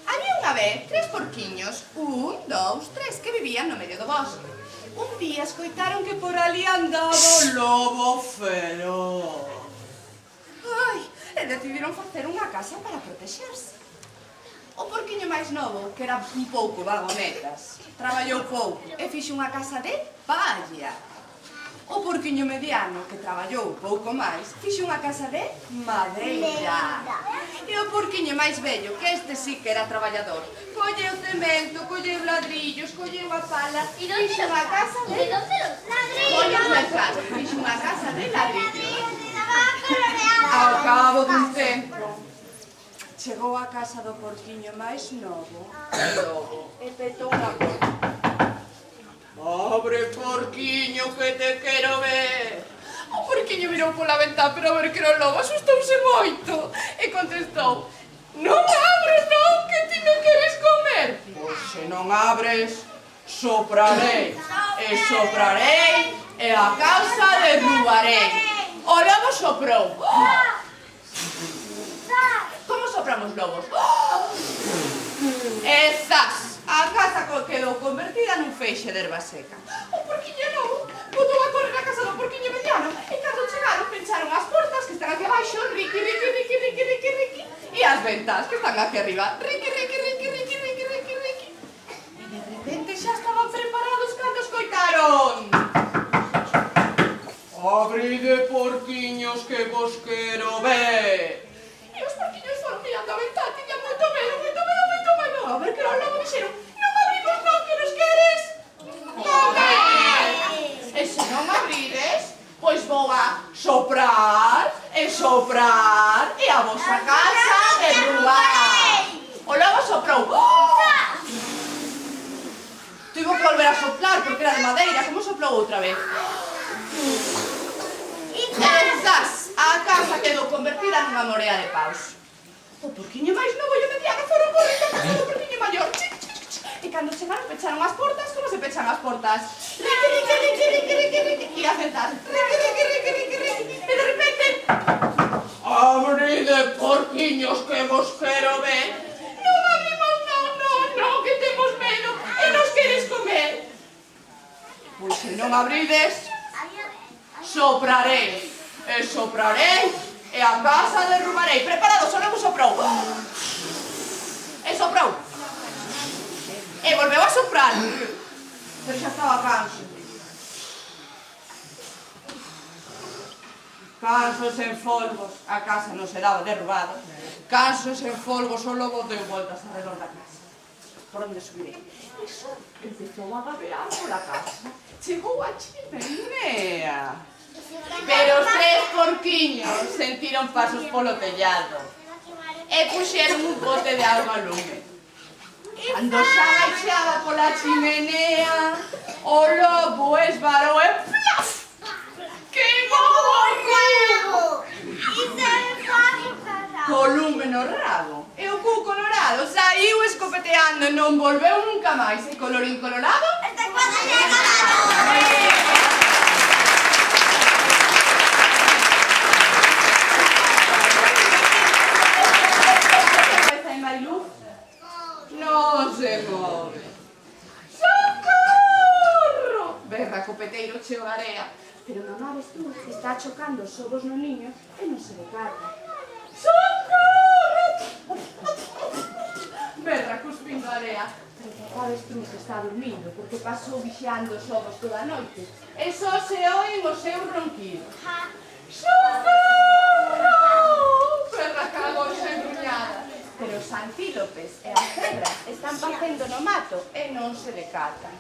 Había unha vez 3 porquiños, 1, 2, 3, que vivían no medio do bosque. Un día escoitaron que por ali andaba o lobo feroz. Ai, e decidiron facer unha casa para protexerse. O porquiño máis novo, que era un pouco vagonetas, traballou pouco e fixo unha casa de palla. O porquiño mediano, que traballou pouco máis, fixo unha casa de madeira. E o porquiño máis vello, que este sí que era traballador, colleu cemento, colleu ladrillos, colleu a pala e fixo unha casa de ladrillos. Colleu mercado, fixo unha casa de ladrillos. Ao cabo dun tempo, chegou a casa do porquiño máis novo, e petou unha porta. Abre, porquiño, que te quero ver. O porquiño mirou pola ventá para ver que era o lobo, asustouse moito e contestou: non abres, non, que ti me queres comer. Pois se non abres, soprarei, e soprarei, e a casa derrubarei. O lobo soprou. Como sopran os lobos? E zas! A casa quedou convertida nun feixe de erva seca. O porquiño novo botou a correr a casa do porquiño mediano e cando chegaron pencharon as portas que están aquí abaixo, riqui, riqui, riqui, riqui, riqui, riqui, e as ventas que están aquí arriba, riqui, riqui, riqui, riqui, riqui, riqui, riqui. E de repente xa estaban preparados cando escoitaron: abride, porquiños, que vos quero ver. E os porquiños foron mirando a ventá, tiñan moito medo, moito medo, moito medo. A ver que era o lobo, dixeron: non abrimos, non, que nos queres comer. E se non abrides, pois vou a soprar, e soprar, e a vosa casa derrubar. O lobo soprou. Tivo que volver a soplar, porque era de madeira. Como soplou outra vez? E zas, a casa quedou convertida nunha morea de paus. O porquiño máis novo e o mediano foron correndo a casa do porquiño maior. E cando chegaron pecharon as portas. Como se pechan as portas? Riqui, riqui, riqui, riqui, riqui, riqui. E as ventas. Riqui, riqui, riqui, riqui, riqui. E de repente: abride, porquiños, que vos quero ver. Non abrimos, non, non, non, que temos medo e nos queres comer. Pois se non abrides, soprarei, e soprarei, e a casa derrubarei. Preparados, o lobo soprou. E soprou. E volveu a soprar. Pero xa estaba canso. Cansos en folgos, a casa non se daba derrubado. Cansos en folgos, o lobo deu voltas alrededor da casa. Por onde subirei? E só empezou a babear pola casa. Chegou a chimenea. Pero os 3 porquiños sentiron pasos polo tellado e puxeron un bote de auga ao lume. Cando xa baixaba pola chimenea, o lobo esvarou e plaf! Queimou o cubo! Co lume no rabo. E o cu colorado saiu escopeteando e non volveu nunca máis. E colorín colorado, esta casa xa acabado! Mariluz non se move. Socorro! Berra copeteiro cheo de area. Pero non abres tú, está chocando os ovos no niño e non se decata. Socorro! Berra cuspindo area. Pero que sabes tú que está dormindo, porque pasou vixiando os ovos toda a noite. E só se oen os seus ronquidos. Socorro! Berra cagoxa engruñada. Pero os antílopes e as cebras están facendo no mato e non se decatan.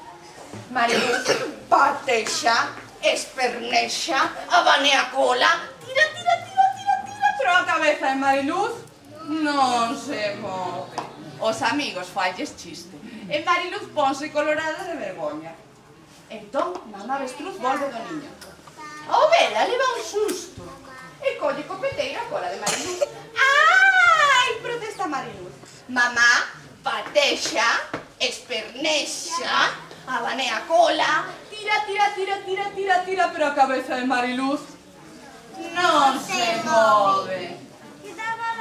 Mariluz patexa, espernexa, abanea a cola, tira, tira, tira, tira, tira, pero a cabeza de Mariluz non se move. Os amigos falles chiste e Mariluz ponse colorada de vergoña. Entón, mamá avestruz volve do niño. A ovela leva un susto e colle copeteiro a cola de Mariluz. Ai, protesta Mariluz. Mamá patexa, espernexa, abanea a cola, tira, tira, tira, tira, tira, tira, pero a cabeza de Mariluz non se move.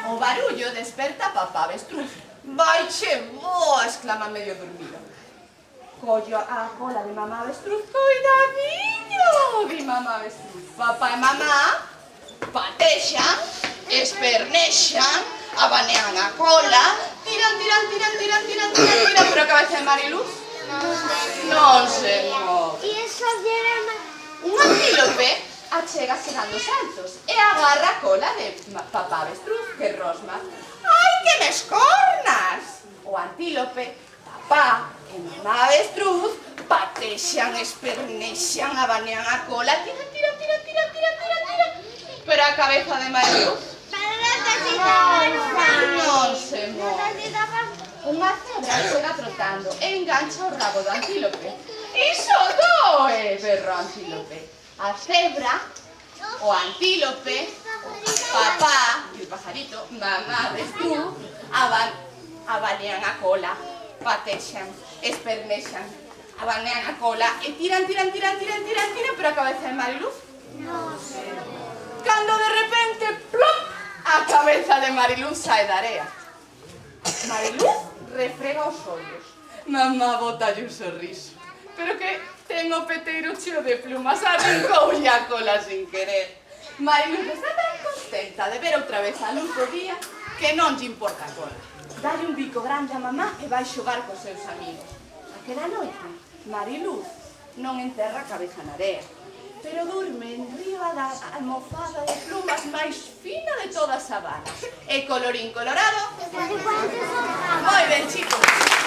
O barullo desperta a papá avestruz. Vai che boa, exclama medio dormido. Collo a cola de mamá avestruz, coidadiño de mamá avestruz. Papá e mamá patexan, espernexan, abanean a cola, tiran, pero a cabeza de Mariluz non se move. E eso debe... Un antílope achégase dando saltos e agarra a cola de papá avestruz que rosma. Ai, que me escornas! O antílope, papá e mamá avestruz patexan, espernexan, abanean a cola, tiran, pero a cabeza de Mariluz non se move. Unha cebra chega trotando e engancha o rabo do antílope. Iso doe, berra o antílope. A cebra, o antílope, o papá e o pajarito, mamá avestruz, abanean a cola, patexan, espernexan, abanean a cola e tiran, pero a cabeza de Mariluz cando de repente, plop, a cabeza de Mariluz sae da area. Mariluz refrega os ollos. Mamá botalle un sorriso. Pero que ten o peteiro cheo de plumas, arrancoulle a cola sin querer. Mariluz está tan contenta de ver outra vez a luz do día que non lle importa a cola. Dalle un bico grande a mamá e vai xogar cos seus amigos. Aquela noite, Mariluz non enterra a cabeza na area, pero durme enriba da almofada de plumas máis fina de toda a sabana. E colorín colorado... Moi ben, chicos.